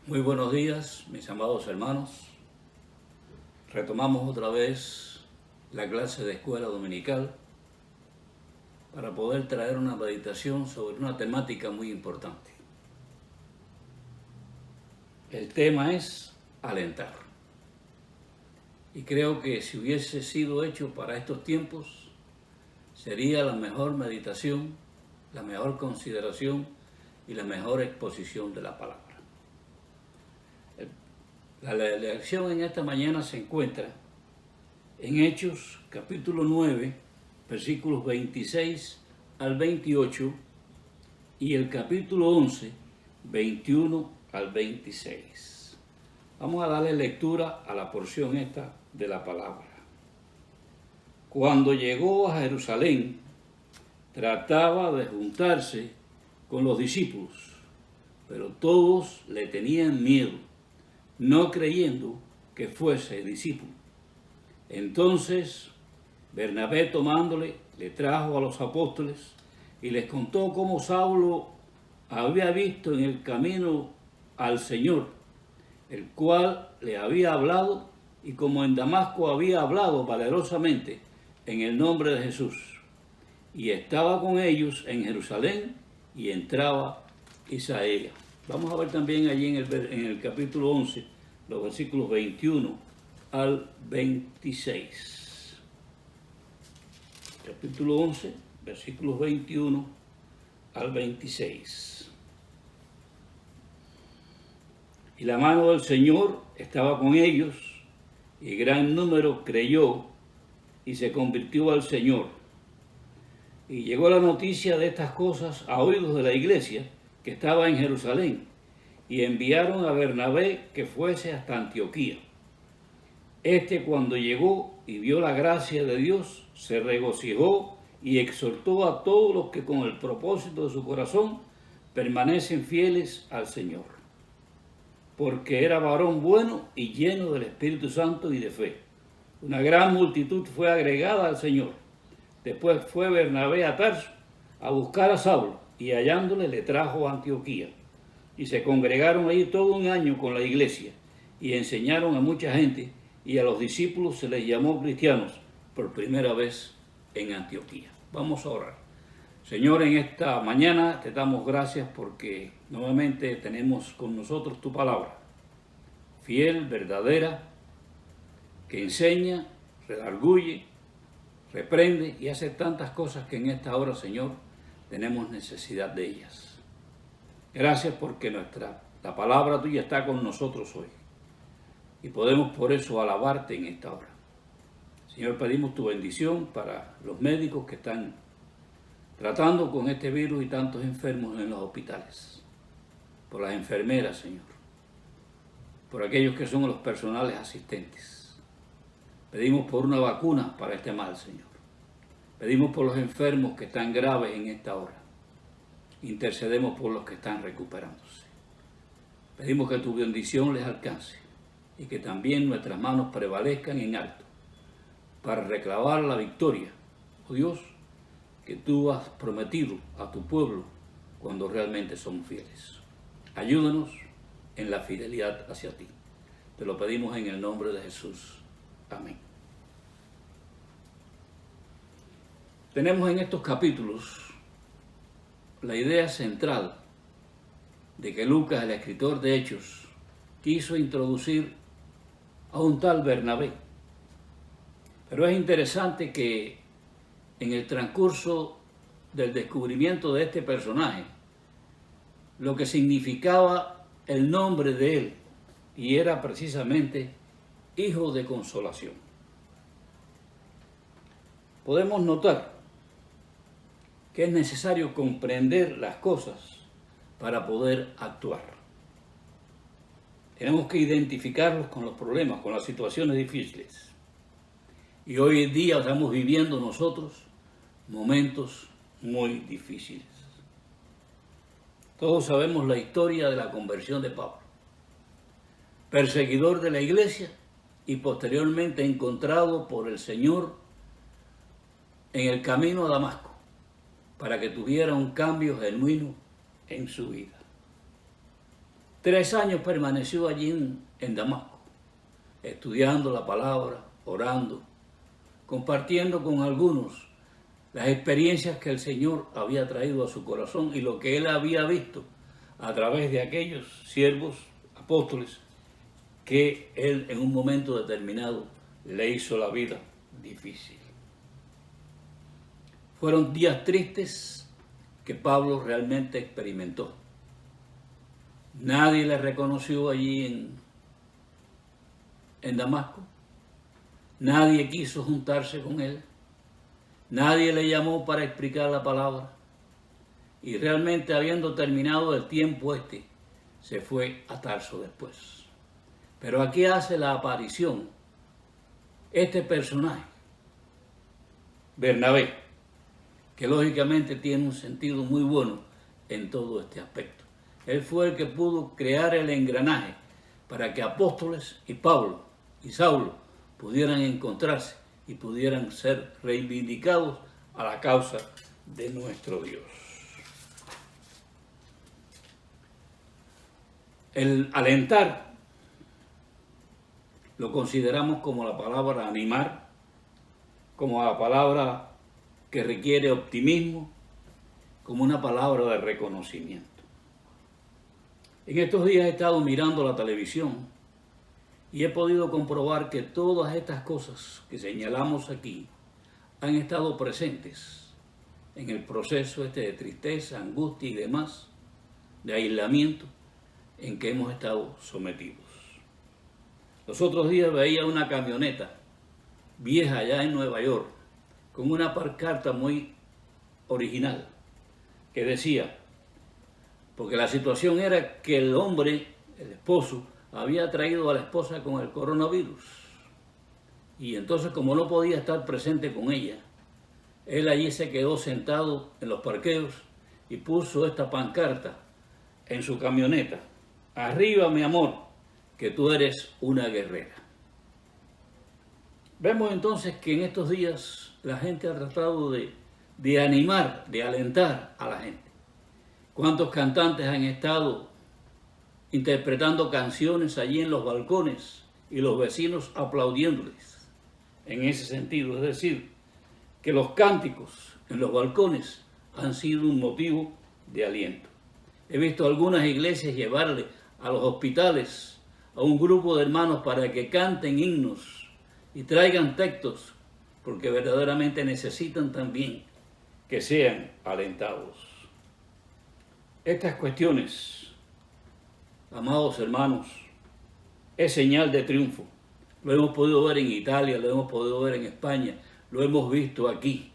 Muy buenos días, mis amados hermanos. Retomamos otra vez la clase de escuela dominical para poder traer una meditación sobre una temática muy importante. El tema es alentar. Y creo que si hubiese sido hecho para estos tiempos, sería la mejor meditación, la mejor consideración y la mejor exposición de la palabra. La lección en esta mañana se encuentra en Hechos capítulo 9, versículos 26 al 28 y el capítulo 11, 21 al 26. Vamos a darle lectura a la porción esta de la palabra. Cuando llegó a Jerusalén, trataba de juntarse con los discípulos, pero todos le tenían miedo, no creyendo que fuese discípulo. Entonces Bernabé, tomándole, le trajo a los apóstoles y les contó cómo Saulo había visto en el camino al Señor, el cual le había hablado, y como en Damasco había hablado valerosamente en el nombre de Jesús, y estaba con ellos en Jerusalén y entraba Isaías. Vamos a ver también allí en el capítulo 11, los versículos 21 al 26. Capítulo 11, versículos 21 al 26. Y la mano del Señor estaba con ellos, y gran número creyó y se convirtió al Señor. Y llegó la noticia de estas cosas a oídos de la iglesia que estaba en Jerusalén, y enviaron a Bernabé que fuese hasta Antioquía. Este, cuando llegó y vio la gracia de Dios, se regocijó y exhortó a todos los que con el propósito de su corazón permanecen fieles al Señor, porque era varón bueno y lleno del Espíritu Santo y de fe. Una gran multitud fue agregada al Señor. Después fue Bernabé a Tarso a buscar a Saulo, y hallándole le trajo a Antioquía. Y se congregaron allí todo un año con la iglesia, y enseñaron a mucha gente, y a los discípulos se les llamó cristianos por primera vez en Antioquía. Vamos a orar. Señor, en esta mañana te damos gracias porque nuevamente tenemos con nosotros tu palabra, fiel, verdadera, que enseña, redarguye, reprende y hace tantas cosas que en esta hora, Señor, tenemos necesidad de ellas. Gracias porque la palabra tuya está con nosotros hoy y podemos por eso alabarte en esta hora. Señor, pedimos tu bendición para los médicos que están tratando con este virus y tantos enfermos en los hospitales, por las enfermeras, Señor, por aquellos que son los personales asistentes. Pedimos por una vacuna para este mal, Señor. Pedimos por los enfermos que están graves en esta hora. Intercedemos por los que están recuperándose. Pedimos que tu bendición les alcance y que también nuestras manos prevalezcan en alto para reclamar la victoria, oh Dios, que tú has prometido a tu pueblo cuando realmente somos fieles. Ayúdanos en la fidelidad hacia ti. Te lo pedimos en el nombre de Jesús. Amén. Tenemos en estos capítulos la idea central de que Lucas, el escritor de Hechos, quiso introducir a un tal Bernabé. Pero es interesante que en el transcurso del descubrimiento de este personaje, lo que significaba el nombre de él, y era precisamente hijo de consolación. Podemos notar que es necesario comprender las cosas para poder actuar. Tenemos que identificarlos con los problemas, con las situaciones difíciles. Y hoy en día estamos viviendo nosotros momentos muy difíciles. Todos sabemos la historia de la conversión de Pablo, perseguidor de la iglesia y posteriormente encontrado por el Señor en el camino a Damasco para que tuviera un cambio genuino en su vida. 3 años permaneció allí en Damasco, estudiando la palabra, orando, compartiendo con algunos las experiencias que el Señor había traído a su corazón y lo que él había visto a través de aquellos siervos, apóstoles, que él en un momento determinado le hizo la vida difícil. Fueron días tristes que Pablo realmente experimentó. Nadie le reconoció allí en Damasco. Nadie quiso juntarse con él. Nadie le llamó para explicar la palabra. Y realmente, habiendo terminado el tiempo se fue a Tarso después. Pero aquí hace la aparición este personaje, Bernabé, que lógicamente tiene un sentido muy bueno en todo este aspecto. Él fue el que pudo crear el engranaje para que apóstoles y Pablo y Saulo pudieran encontrarse y pudieran ser reivindicados a la causa de nuestro Dios. El alentar lo consideramos como la palabra animar, como la palabra que requiere optimismo, como una palabra de reconocimiento. En estos días he estado mirando la televisión y he podido comprobar que todas estas cosas que señalamos aquí han estado presentes en el proceso de tristeza, angustia y demás, de aislamiento en que hemos estado sometidos. Los otros días veía una camioneta vieja allá en Nueva York con una pancarta muy original que decía, porque la situación era que el hombre, el esposo, había traído a la esposa con el coronavirus. Y entonces, como no podía estar presente con ella, él allí se quedó sentado en los parqueos y puso esta pancarta en su camioneta. Arriba, mi amor, que tú eres una guerrera. Vemos entonces que en estos días la gente ha tratado de animar, de alentar a la gente. ¿Cuántos cantantes han estado interpretando canciones allí en los balcones y los vecinos aplaudiéndoles? En ese sentido, es decir, que los cánticos en los balcones han sido un motivo de aliento. He visto algunas iglesias llevarle a los hospitales a un grupo de hermanos para que canten himnos y traigan textos, porque verdaderamente necesitan también que sean alentados. Estas cuestiones, amados hermanos, es señal de triunfo. Lo hemos podido ver en Italia, lo hemos podido ver en España, lo hemos visto aquí,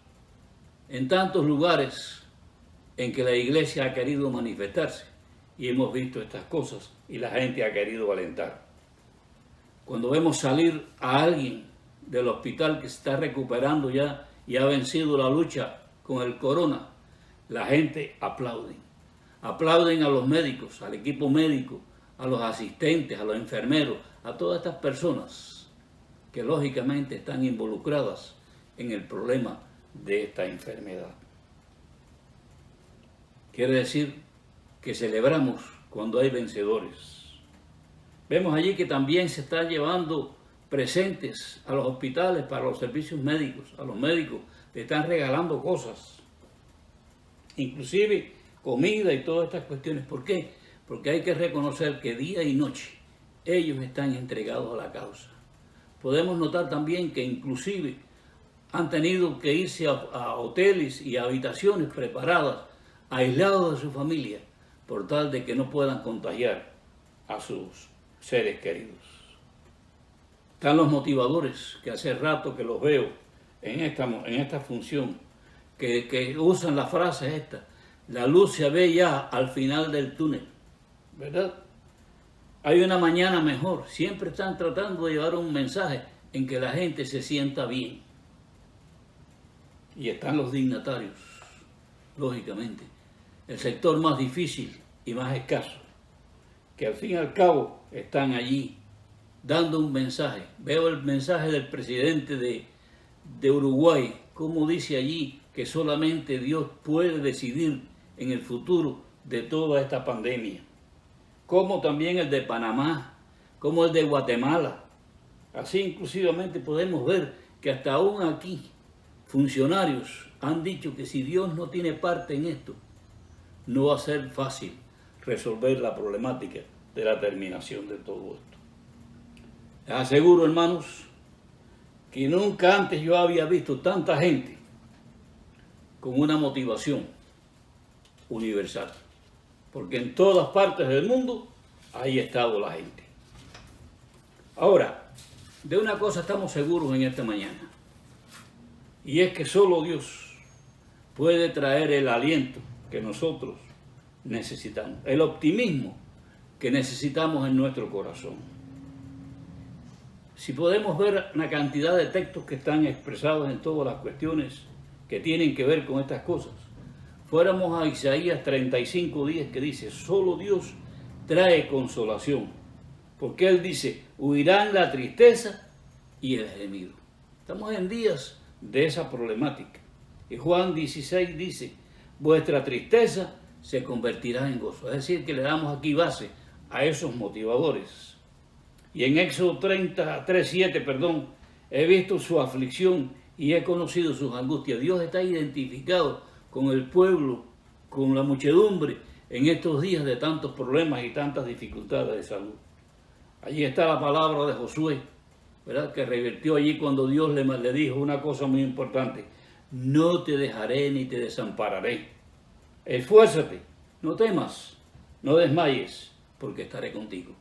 en tantos lugares en que la iglesia ha querido manifestarse y hemos visto estas cosas y la gente ha querido alentar. Cuando vemos salir a alguien del hospital que se está recuperando ya y ha vencido la lucha con el corona, la gente aplaude. Aplauden a los médicos, al equipo médico, a los asistentes, a los enfermeros, a todas estas personas que lógicamente están involucradas en el problema de esta enfermedad. Quiere decir que celebramos cuando hay vencedores. Vemos allí que también se está llevando presentes a los hospitales para los servicios médicos, a los médicos le están regalando cosas, inclusive comida y todas estas cuestiones. ¿Por qué? Porque hay que reconocer que día y noche ellos están entregados a la causa. Podemos notar también que inclusive han tenido que irse a hoteles y a habitaciones preparadas, aislados de su familia, por tal de que no puedan contagiar a sus seres queridos. Están los motivadores, que hace rato que los veo en esta función, que usan la frase esta: la luz se ve ya al final del túnel, ¿verdad? Hay una mañana mejor. Siempre están tratando de llevar un mensaje en que la gente se sienta bien. Y están los dignatarios, lógicamente, el sector más difícil y más escaso, que al fin y al cabo están allí dando un mensaje. Veo el mensaje del presidente de Uruguay, como dice allí que solamente Dios puede decidir en el futuro de toda esta pandemia. como también el de Panamá, como el de Guatemala. Así inclusivamente podemos ver que hasta aún aquí funcionarios han dicho que si Dios no tiene parte en esto, no va a ser fácil resolver la problemática de la terminación de todo esto. Les aseguro, hermanos, que nunca antes yo había visto tanta gente con una motivación universal, porque en todas partes del mundo ahí ha estado la gente. Ahora, de una cosa estamos seguros en esta mañana, y es que solo Dios puede traer el aliento que nosotros necesitamos, el optimismo que necesitamos en nuestro corazón. Si podemos ver una cantidad de textos que están expresados en todas las cuestiones que tienen que ver con estas cosas, fuéramos a Isaías 35:10, que dice: solo Dios trae consolación, porque Él dice: huirán la tristeza y el gemido. Estamos en días de esa problemática. Y Juan 16 dice: vuestra tristeza se convertirá en gozo. Es decir, que le damos aquí base a esos motivadores. Y en Éxodo 3:7, he visto su aflicción y he conocido sus angustias. Dios está identificado con el pueblo, con la muchedumbre en estos días de tantos problemas y tantas dificultades de salud. Allí está la palabra de Josué, ¿verdad?, que revirtió allí cuando Dios le dijo una cosa muy importante: no te dejaré ni te desampararé. Esfuérzate, no temas, no desmayes, porque estaré contigo.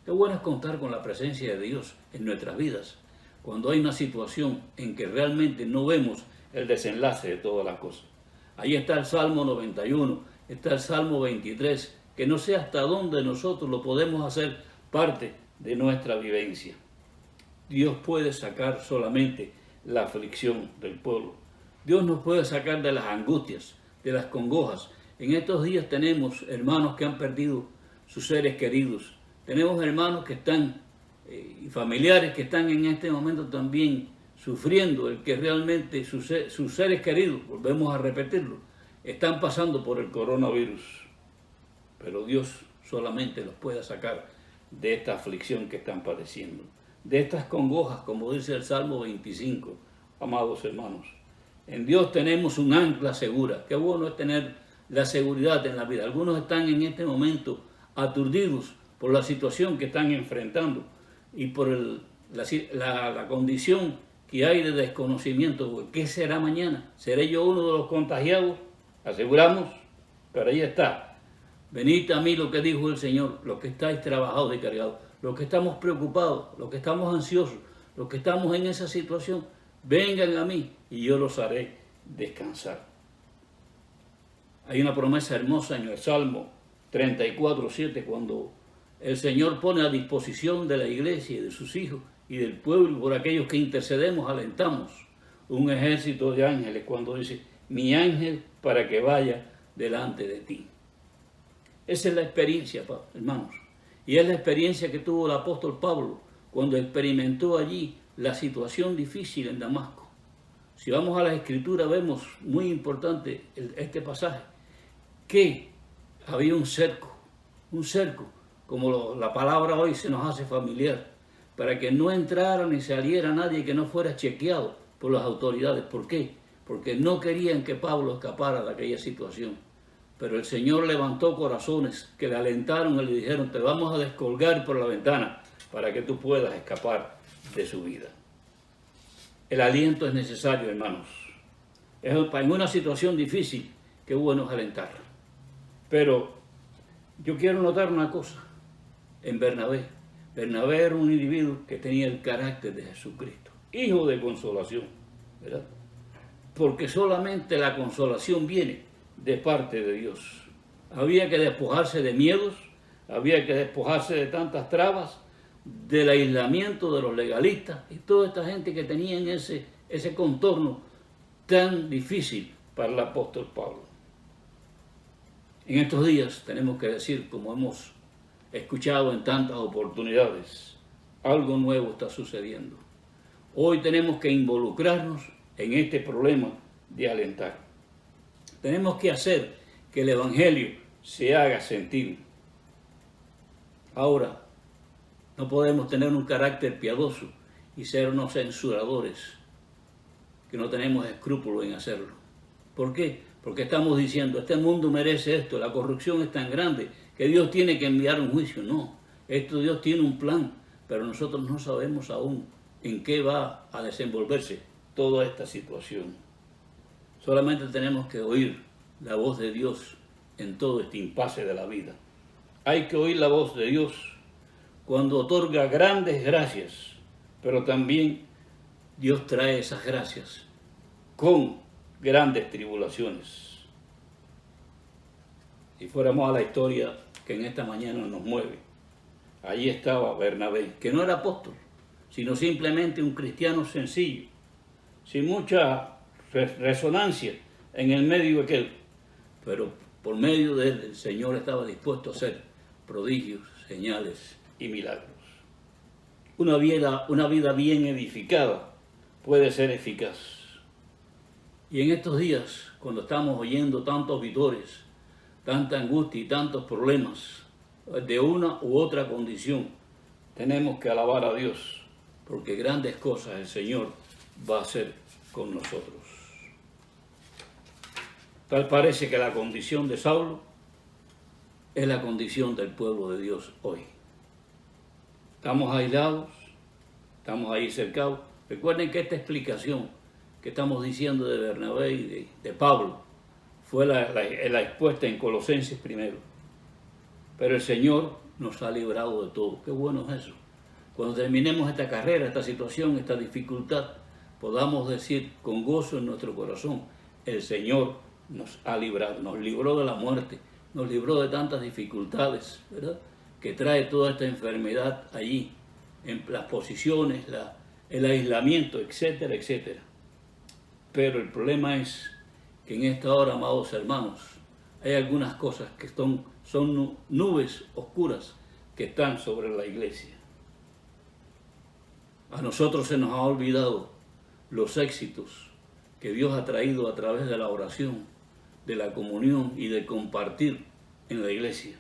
Qué bueno es contar con la presencia de Dios en nuestras vidas, cuando hay una situación en que realmente no vemos el desenlace de todas las cosas. Ahí está el Salmo 91, está el Salmo 23, que no sé hasta dónde nosotros lo podemos hacer parte de nuestra vivencia. Dios puede sacar solamente la aflicción del pueblo. Dios nos puede sacar de las angustias, de las congojas. En estos días tenemos hermanos que han perdido sus seres queridos. Tenemos hermanos que están y familiares que están en este momento también sufriendo el que realmente sus seres queridos, volvemos a repetirlo, están pasando por el coronavirus. Pero Dios solamente los puede sacar de esta aflicción que están padeciendo, de estas congojas, como dice el Salmo 25, amados hermanos. En Dios tenemos un ancla segura. Qué bueno es tener la seguridad en la vida. Algunos están en este momento aturdidos por la situación que están enfrentando y por la condición que hay de desconocimiento. ¿Qué será mañana? ¿Seré yo uno de los contagiados? Aseguramos, pero ahí está: venid a mí, lo que dijo el Señor, los que estáis trabajados y cargados, los que estamos preocupados, los que estamos ansiosos, los que estamos en esa situación, vengan a mí y yo los haré descansar. Hay una promesa hermosa en el Salmo 34:7, cuando el Señor pone a disposición de la iglesia y de sus hijos y del pueblo, por aquellos que intercedemos, alentamos un ejército de ángeles, cuando dice: mi ángel para que vaya delante de ti. Esa es la experiencia, hermanos, y es la experiencia que tuvo el apóstol Pablo cuando experimentó allí la situación difícil en Damasco. Si vamos a la Escritura, vemos muy importante este pasaje, que había un cerco, como la palabra hoy se nos hace familiar, para que no entrara ni saliera nadie que no fuera chequeado por las autoridades. ¿Por qué? Porque no querían que Pablo escapara de aquella situación. Pero el Señor levantó corazones que le alentaron y le dijeron: te vamos a descolgar por la ventana para que tú puedas escapar de su vida. El aliento es necesario, hermanos. En una situación difícil, qué bueno es alentar. Pero yo quiero notar una cosa en Bernabé. Bernabé era un individuo que tenía el carácter de Jesucristo, hijo de consolación, ¿verdad? Porque solamente la consolación viene de parte de Dios. Había que despojarse de miedos, había que despojarse de tantas trabas, del aislamiento de los legalistas y toda esta gente que tenían ese contorno tan difícil para el apóstol Pablo. En estos días tenemos que decir, como hemos escuchado en tantas oportunidades, algo nuevo está sucediendo. Hoy tenemos que involucrarnos en este problema de alentar. Tenemos que hacer que el Evangelio se haga sentir. Ahora, no podemos tener un carácter piadoso y ser unos censuradores, que no tenemos escrúpulos en hacerlo. ¿Por qué? Porque estamos diciendo, este mundo merece esto, la corrupción es tan grande que Dios tiene que enviar un juicio. No, Dios tiene un plan, pero nosotros no sabemos aún en qué va a desenvolverse toda esta situación. Solamente tenemos que oír la voz de Dios en todo este impasse de la vida. Hay que oír la voz de Dios cuando otorga grandes gracias, pero también Dios trae esas gracias con grandes tribulaciones. Si fuéramos a la historia que en esta mañana nos mueve, allí estaba Bernabé, que no era apóstol, sino simplemente un cristiano sencillo, sin mucha resonancia en el medio de aquel, pero por medio de él el Señor estaba dispuesto a hacer prodigios, señales y milagros. Una vida bien edificada puede ser eficaz. Y en estos días, cuando estamos oyendo tantos vitores, tanta angustia y tantos problemas de una u otra condición, tenemos que alabar a Dios, porque grandes cosas el Señor va a hacer con nosotros. Tal parece que la condición de Saulo es la condición del pueblo de Dios hoy. Estamos aislados, estamos ahí cercados. Recuerden que esta explicación que estamos diciendo de Bernabé y de Pablo fue la expuesta en Colosenses primero. Pero el Señor nos ha librado de todo. Qué bueno es eso. Cuando terminemos esta carrera, esta situación, esta dificultad, podamos decir con gozo en nuestro corazón, el Señor nos ha librado, nos libró de la muerte, nos libró de tantas dificultades, ¿verdad?, que trae toda esta enfermedad allí, en las posiciones, el aislamiento, etcétera, etcétera. Pero el problema es que en esta hora, amados hermanos, hay algunas cosas que son nubes oscuras que están sobre la iglesia. A nosotros se nos ha olvidado los éxitos que Dios ha traído a través de la oración, de la comunión y de compartir en la iglesia.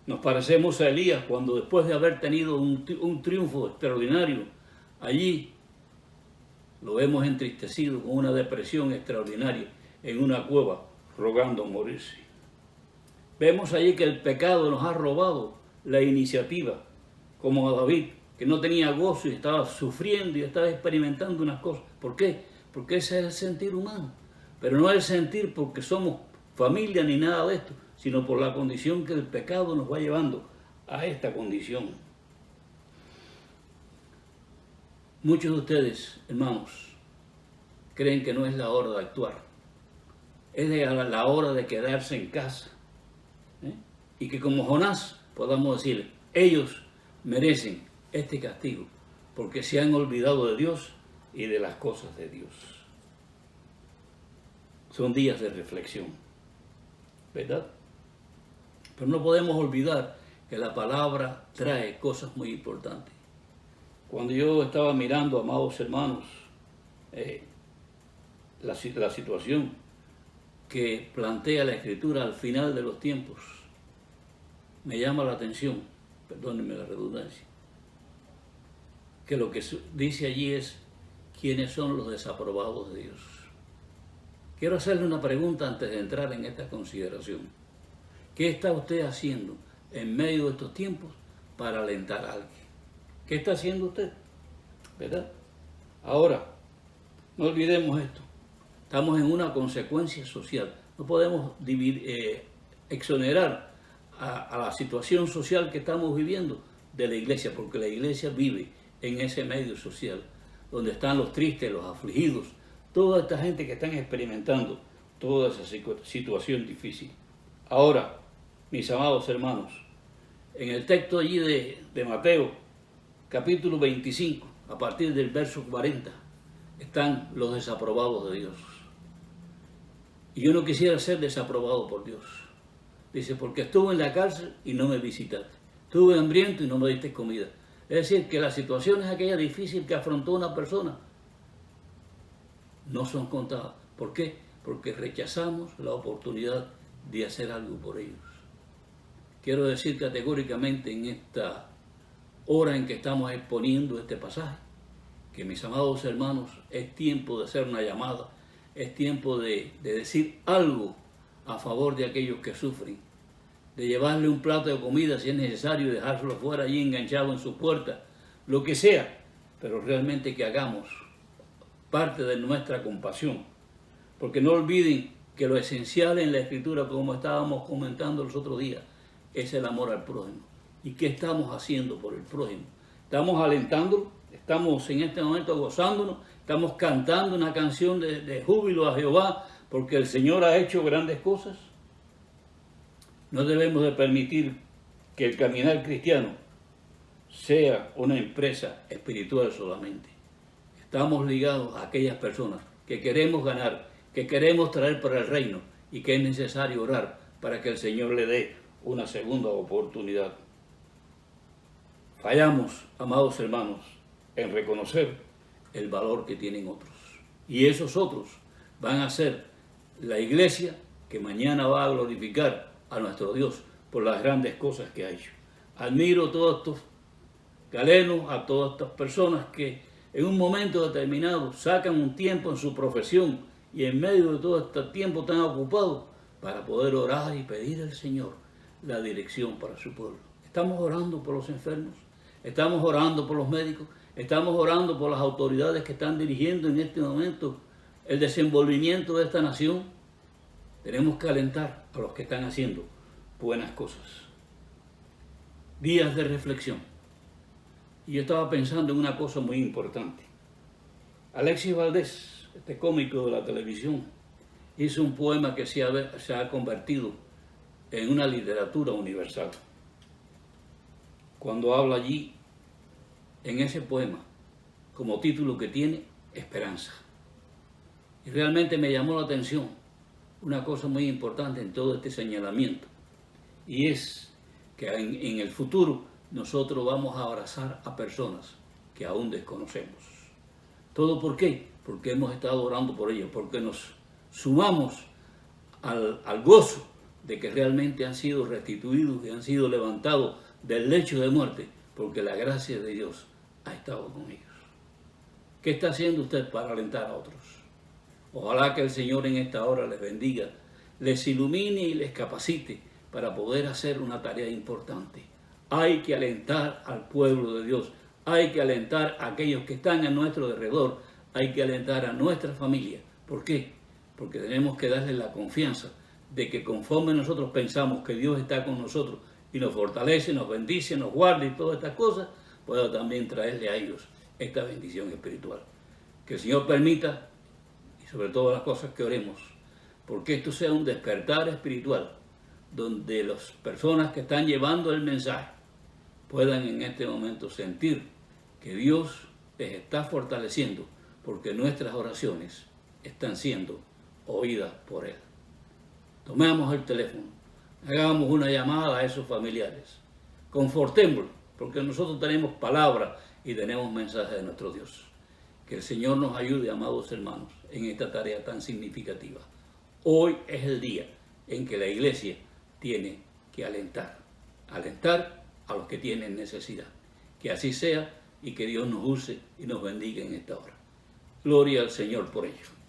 Nos parecemos a Elías cuando, después de haber tenido un triunfo extraordinario allí, lo vemos entristecido con una depresión extraordinaria en una cueva rogando morirse. Vemos allí que el pecado nos ha robado la iniciativa, como a David, que no tenía gozo y estaba sufriendo y estaba experimentando unas cosas. ¿Por qué? Porque ese es el sentir humano, pero no es el sentir porque somos familia ni nada de esto, sino por la condición que el pecado nos va llevando a esta condición. Muchos de ustedes, hermanos, creen que no es la hora de actuar, es la hora de quedarse en casa, y que como Jonás podamos decir, ellos merecen este castigo porque se han olvidado de Dios y de las cosas de Dios. Son días de reflexión, ¿verdad? Pero no podemos olvidar que la palabra trae cosas muy importantes. Cuando yo estaba mirando, amados hermanos, la situación que plantea la Escritura al final de los tiempos, me llama la atención, perdónenme la redundancia, que lo que dice allí es quiénes son los desaprobados de Dios. Quiero hacerle una pregunta antes de entrar en esta consideración. ¿Qué está usted haciendo en medio de estos tiempos para alentar a alguien? ¿Qué está haciendo usted? ¿Verdad? Ahora, no olvidemos esto. Estamos en una consecuencia social. No podemos exonerar a la situación social que estamos viviendo de la iglesia, porque la iglesia vive en ese medio social, donde están los tristes, los afligidos, toda esta gente que están experimentando toda esa situación difícil. Ahora, mis amados hermanos, en el texto allí de Mateo, capítulo 25, a partir del verso 40, están los desaprobados de Dios. Y yo no quisiera ser desaprobado por Dios. Dice, porque estuve en la cárcel y no me visitaste. Estuve hambriento y no me diste comida. Es decir, que las situaciones aquellas difíciles que afrontó una persona no son contadas. ¿Por qué? Porque rechazamos la oportunidad de hacer algo por ellos. quiero decir categóricamente en esta hora en que estamos exponiendo este pasaje, que mis amados hermanos, es tiempo de hacer una llamada, es tiempo de decir algo a favor de aquellos que sufren, de llevarle un plato de comida si es necesario, dejárselo fuera allí enganchado en su puerta, lo que sea, pero realmente que hagamos parte de nuestra compasión, porque no olviden que lo esencial en la Escritura, como estábamos comentando los otros días, es el amor al prójimo. ¿Y qué estamos haciendo por el prójimo? ¿Estamos alentándolo? ¿Estamos en este momento gozándonos? ¿Estamos cantando una canción de júbilo a Jehová porque el Señor ha hecho grandes cosas? No debemos de permitir que el caminar cristiano sea una empresa espiritual solamente. Estamos ligados a aquellas personas que queremos ganar, que queremos traer para el reino y que es necesario orar para que el Señor le dé una segunda oportunidad. Fallamos, amados hermanos, en reconocer el valor que tienen otros. Y esos otros van a ser la iglesia que mañana va a glorificar a nuestro Dios por las grandes cosas que ha hecho. Admiro a todos estos galenos, a todas estas personas que en un momento determinado sacan un tiempo en su profesión y en medio de todo este tiempo están ocupados para poder orar y pedir al Señor la dirección para su pueblo. Estamos orando por los enfermos, estamos orando por los médicos, estamos orando por las autoridades que están dirigiendo en este momento el desenvolvimiento de esta nación. Tenemos que alentar a los que están haciendo buenas cosas. Días de reflexión. Y yo estaba pensando en una cosa muy importante. Alexis Valdés, este cómico de la televisión, hizo un poema que se ha convertido en una literatura universal. Cuando habla allí, en ese poema, como título que tiene, Esperanza. Y realmente me llamó la atención una cosa muy importante en todo este señalamiento, y es que en el futuro nosotros vamos a abrazar a personas que aún desconocemos. ¿Todo por qué? Porque hemos estado orando por ellos, porque nos sumamos al gozo de que realmente han sido restituidos y han sido levantados del lecho de muerte, porque la gracia de Dios ha estado con ellos. ¿Qué está haciendo usted para alentar a otros? Ojalá que el Señor en esta hora les bendiga, les ilumine y les capacite para poder hacer una tarea importante. Hay que alentar al pueblo de Dios, hay que alentar a aquellos que están a nuestro alrededor, hay que alentar a nuestra familia. ¿Por qué? Porque tenemos que darles la confianza de que conforme nosotros pensamos que Dios está con nosotros y nos fortalece, nos bendice, nos guarda y todas estas cosas, pueda también traerle a ellos esta bendición espiritual. Que el Señor permita, y sobre todas las cosas que oremos, porque esto sea un despertar espiritual, donde las personas que están llevando el mensaje puedan en este momento sentir que Dios les está fortaleciendo, porque nuestras oraciones están siendo oídas por Él. Tomemos el teléfono, hagamos una llamada a esos familiares, confortémoslos, porque nosotros tenemos palabra y tenemos mensaje de nuestro Dios. Que el Señor nos ayude, amados hermanos, en esta tarea tan significativa. Hoy es el día en que la iglesia tiene que alentar a los que tienen necesidad. Que así sea y que Dios nos use y nos bendiga en esta hora. Gloria al Señor por ello.